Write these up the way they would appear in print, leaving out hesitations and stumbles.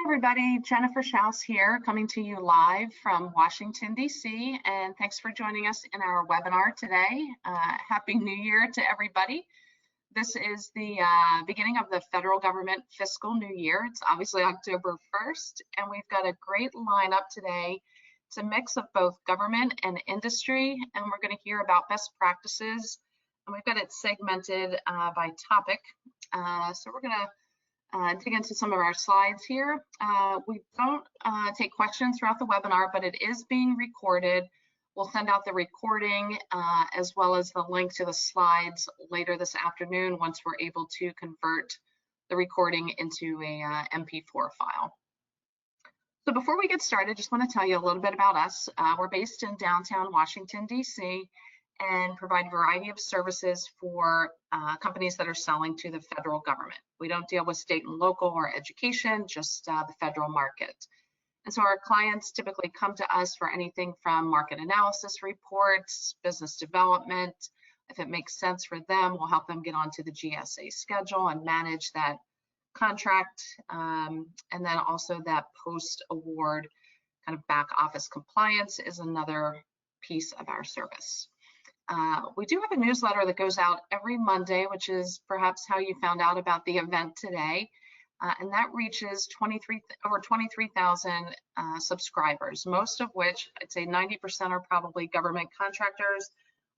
everybody, Jennifer Schaus here, coming to you live from Washington, D.C., and thanks for joining us in our webinar today. Happy New Year to everybody. This is the beginning of the federal government fiscal new year. It's obviously October 1st, and we've got a great lineup today. It's a mix of both government and industry, and we're going to hear about best practices, and we've got it segmented by topic. So we're going to dig into some of our slides here. We don't take questions throughout the webinar, but it is being recorded. We'll send out the recording as well as the link to the slides later this afternoon once we're able to convert the recording into a MP4 file. So before we get started, just want to tell you a little bit about us. We're based in downtown Washington, D.C., and provide a variety of services for companies that are selling to the federal government. We don't deal with state and local or education, just the federal market. And so our clients typically come to us for anything from market analysis reports, business development. If it makes sense for them, we'll help them get onto the GSA schedule and manage that contract. And then also that post-award kind of back office compliance is another piece of our service. We do have a newsletter that goes out every Monday, which is perhaps how you found out about the event today. And that reaches over 23,000 subscribers, most of which I'd say 90% are probably government contractors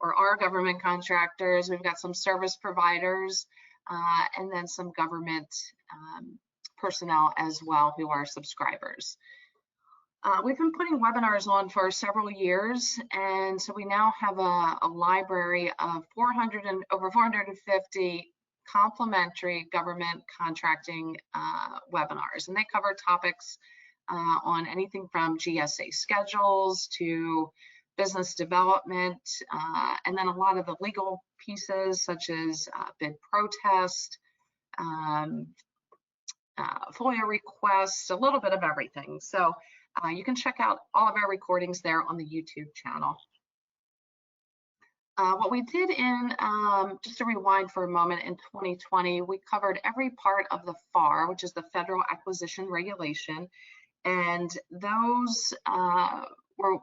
or are government contractors. We've got some service providers and then some government personnel as well who are subscribers. We've been putting webinars on for several years, and so we now have a library of over 450 complimentary government contracting webinars, and they cover topics on anything from GSA schedules to business development, and then a lot of the legal pieces such as bid protest, FOIA requests, a little bit of everything. So you can check out all of our recordings there on the YouTube channel. What we did in, just to rewind for a moment, in 2020, we covered every part of the FAR, which is the Federal Acquisition Regulation, and those were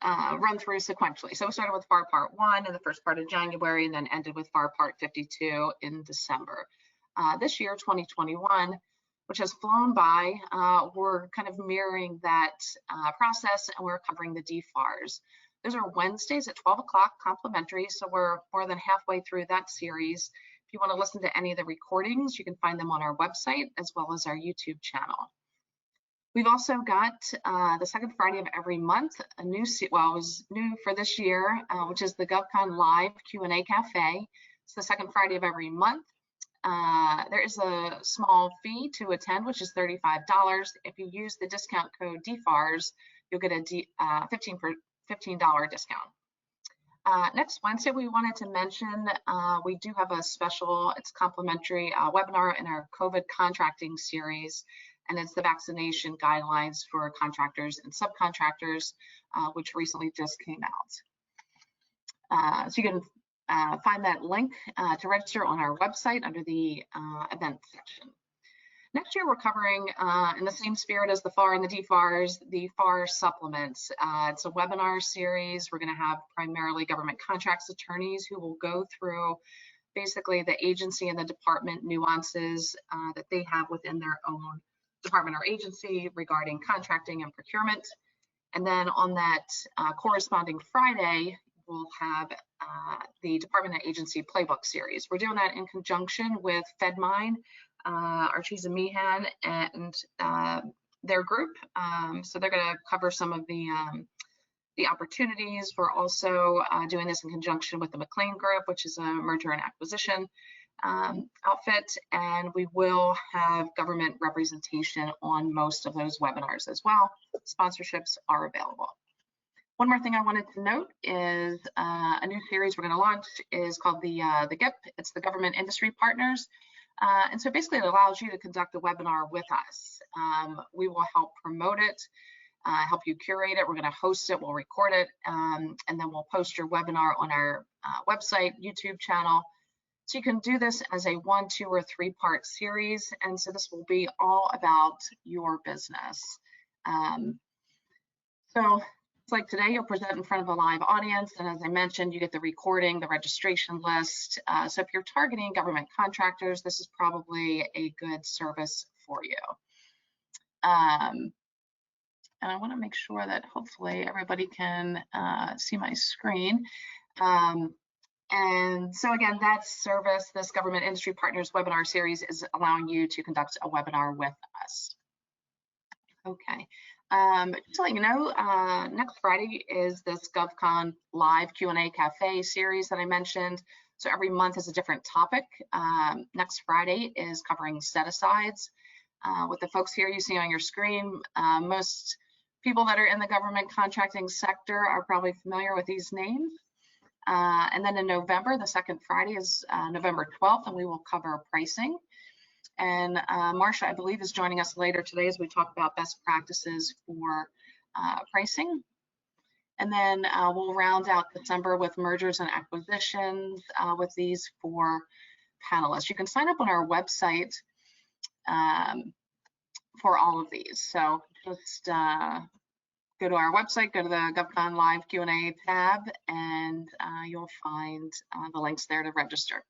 run through sequentially. So we started with FAR Part 1 in the first part of January and then ended with FAR Part 52 in December. This year, 2021, which has flown by, we're kind of mirroring that process, and we're covering the DFARS. Those are Wednesdays at 12 o'clock, complimentary, so we're more than halfway through that series. If you want to listen to any of the recordings, you can find them on our website as well as our YouTube channel. We've also got the second Friday of every month, a new, well, it was new for this year, which is the GovCon Live QA Cafe. It's the second Friday of every month. There is a small fee to attend, which is $35. If you use the discount code DFARS, you'll get a $15 discount. Next Wednesday, we wanted to mention we do have a special, it's complimentary webinar in our COVID contracting series, and it's the vaccination guidelines for contractors and subcontractors, which recently just came out. So you can find that link to register on our website under the event section. Next year, we're covering, in the same spirit as the FAR and the DFARS, the FAR supplements. It's a webinar series. We're going to have primarily government contracts attorneys who will go through basically the agency and the department nuances that they have within their own department or agency regarding contracting and procurement. And then on that corresponding Friday, we'll have the department and agency playbook series. We're doing that in conjunction with FedMine, Archies and Meehan, and their group. So they're going to cover some of the opportunities. We're also doing this in conjunction with the McLean Group, which is a merger and acquisition outfit, and we will have government representation on most of those webinars as well. Sponsorships are available. One more thing I wanted to note is a new series we're going to launch is called the GIP. It's the Government Industry Partners. And so basically it allows you to conduct a webinar with us. We will help promote it, help you curate it. We're going to host it, we'll record it, and then we'll post your webinar on our website, YouTube channel So you can do this as a 1, 2, or 3-part series. And so this will be all about your business. So it's like today you'll present in front of a live audience. And as I mentioned, you get the recording, the registration list. So if you're targeting government contractors, this is probably a good service for you. And I want to make sure that hopefully everybody can see my screen. And so again, that service, this Government Industry Partners webinar series, is allowing you to conduct a webinar with us. Okay, just to let you know, next Friday is this GovCon Live Q&A Cafe series that I mentioned. So every month is a different topic. Next Friday is covering set-asides. With the folks here you see on your screen, most people that are in the government contracting sector are probably familiar with these names. And then in November, the second Friday is November 12th, and we will cover pricing. And Marcia, I believe, is joining us later today as we talk about best practices for pricing. And then we'll round out December with mergers and acquisitions with these 4 panelists. You can sign up on our website for all of these. So just go to our website, go to the GovCon Live Q&A tab, and you'll find the links there to register.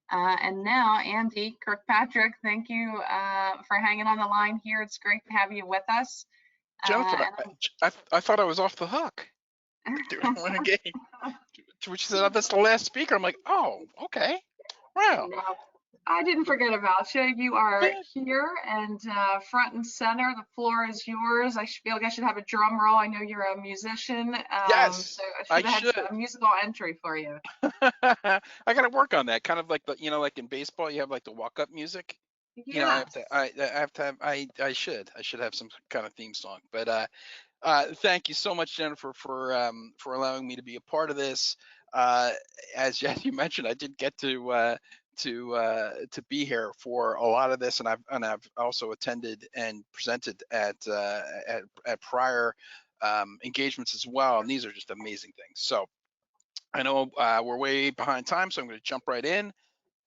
And now, Andy Kirkpatrick, thank you for hanging on the line here. It's great to have you with us. Jennifer, I thought I was off the hook. Which said that's the last speaker. I'm like, oh, okay. Wow. No, I didn't forget about you. You are here and front and center. The floor is yours. I feel like I should have a drum roll. I know you're a musician. Yes, so I should have a musical entry for you. I got to work on that. Kind of like the, like in baseball, you have like the walk-up music. Yes. I should have some kind of theme song. But thank you so much, Jennifer, for allowing me to be a part of this. As you mentioned, I did get to be here for a lot of this, and I've also attended and presented at prior engagements as well, and these are just amazing things. So I know we're way behind time, so I'm going to jump right in.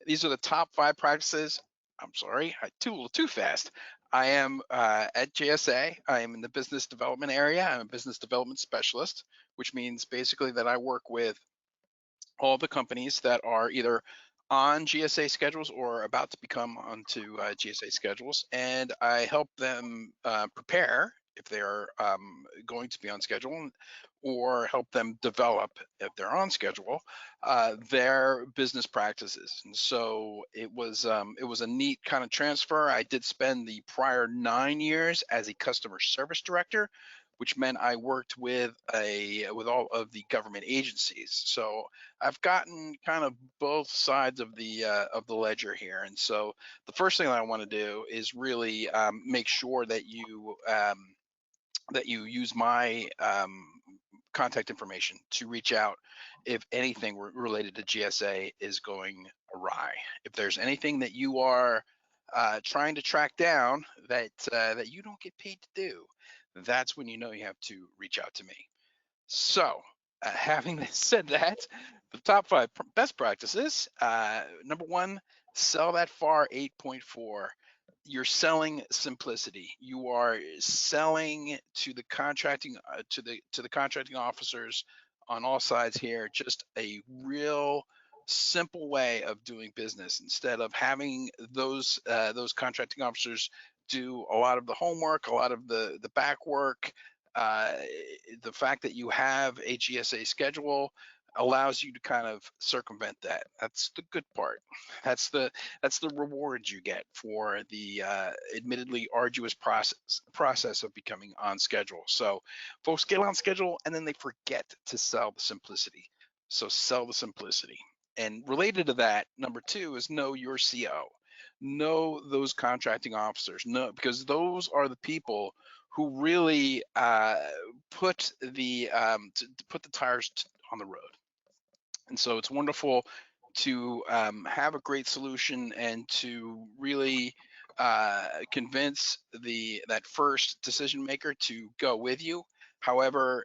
These are the top 5 practices. I'm sorry, a little too fast. I am at GSA. I am in the business development area. I'm a business development specialist, which means basically that I work with all the companies that are either on GSA schedules or about to become onto GSA schedules, and I help them prepare if they are going to be on schedule, or help them develop, if they're on schedule, their business practices. And so it was a neat kind of transfer. I did spend the prior 9 years as a customer service director, which meant I worked with all of the government agencies. So I've gotten kind of both sides of the ledger here. And so the first thing that I want to do is really make sure that you use my contact information to reach out if anything related to GSA is going awry. If there's anything that you are trying to track down that you don't get paid to do, that's when you know you have to reach out to me. So having said that, the top 5 best practices. Number 1, sell that FAR 8.4. You're selling simplicity. You are selling to the contracting to the contracting officers on all sides here just a real simple way of doing business, instead of having those contracting officers do a lot of the homework, a lot of the back work. The fact that you have a GSA schedule allows you to kind of circumvent that. That's the good part. That's the reward you get for the admittedly arduous process of becoming on schedule. So folks get on schedule and then they forget to sell the simplicity. So sell the simplicity. And related to that, number 2 is know your CO. Know those contracting officers. Know, because those are the people who really put the tires on the road. And so it's wonderful to have a great solution and to really convince that first decision maker to go with you. However,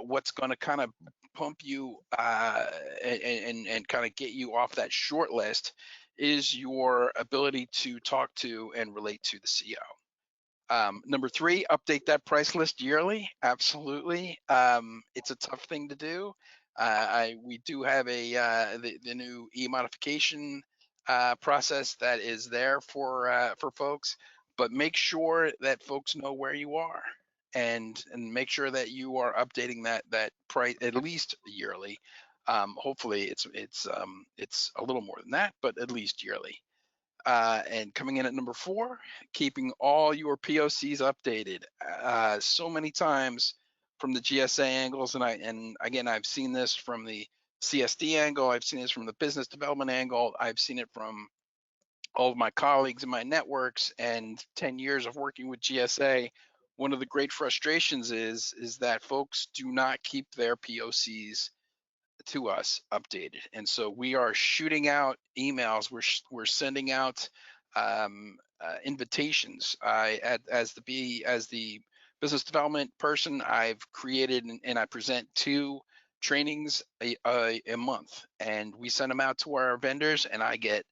what's going to kind of pump you and kind of get you off that short list is your ability to talk to and relate to the CO. Number 3, update that price list yearly. Absolutely. It's a tough thing to do. We do have the new e-modification process that is there for folks, but make sure that folks know where you are, and make sure that you are updating that price at least yearly. Hopefully it's a little more than that, but at least yearly. And coming in at number 4, keeping all your POCs updated. So many times from the GSA angles, and again, I've seen this from the CSD angle, I've seen this from the business development angle, I've seen it from all of my colleagues in my networks, and 10 years of working with GSA. One of the great frustrations is that folks do not keep their POCs to us updated, and so we are shooting out emails, we're sending out invitations. As the business development person, I've created and I present 2 trainings a month, and we send them out to our vendors, and I get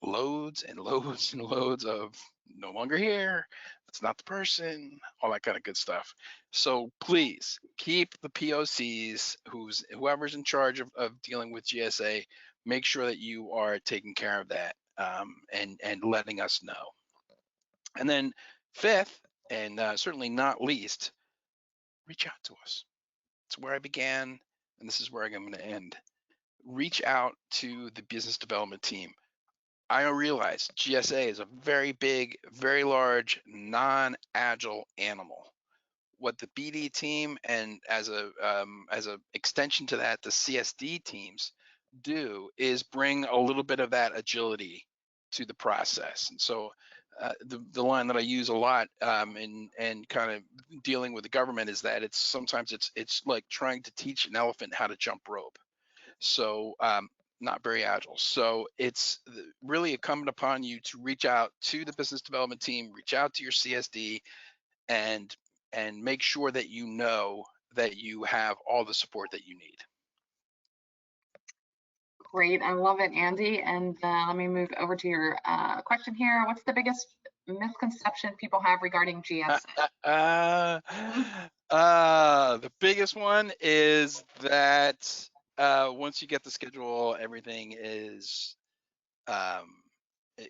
loads and loads and loads of no longer here, that's not the person, all that kind of good stuff. So please keep the POCs, whoever's in charge of dealing with GSA, make sure that you are taking care of that, and letting us know. And then 5th, and certainly not least, reach out to us. It's where I began, and this is where I'm going to end. Reach out to the business development team. I realize GSA is a very big, very large, non-agile animal. What the BD team and as a extension to that, the CSD teams do is bring a little bit of that agility to the process. And so the line that I use a lot and kind of dealing with the government is that sometimes it's like trying to teach an elephant how to jump rope. So not very agile. So it's really incumbent upon you to reach out to the business development team, reach out to your CSD, and make sure that you know that you have all the support that you need. Great, I love it, Andy. And let me move over to your question here. What's the biggest misconception people have regarding GSA? The biggest one is that once you get the schedule, everything is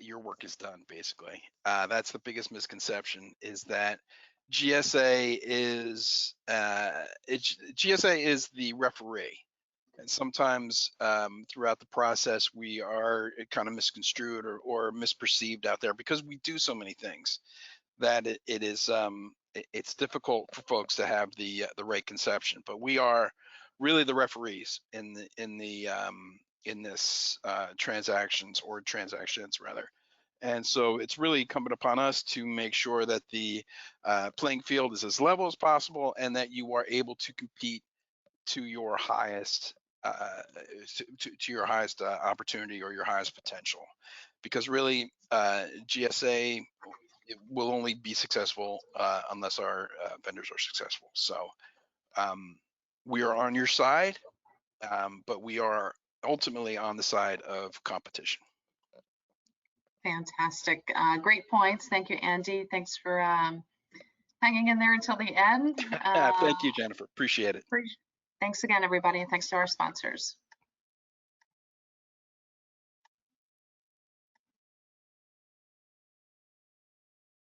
your work is done, basically. That's the biggest misconception, is that GSA is the referee. And sometimes throughout the process, we are kind of misconstrued or misperceived out there because we do so many things that it's difficult for folks to have the right conception. But we are really the referees in this transactions rather. And so it's really incumbent upon us to make sure that the playing field is as level as possible, and that you are able to compete to your highest opportunity or your highest potential. Because really, GSA will only be successful unless our vendors are successful. So we are on your side, but we are ultimately on the side of competition. Fantastic. Great points. Thank you, Andy. Thanks for hanging in there until the end. Thank you, Jennifer. Appreciate it. Thanks again, everybody, and thanks to our sponsors.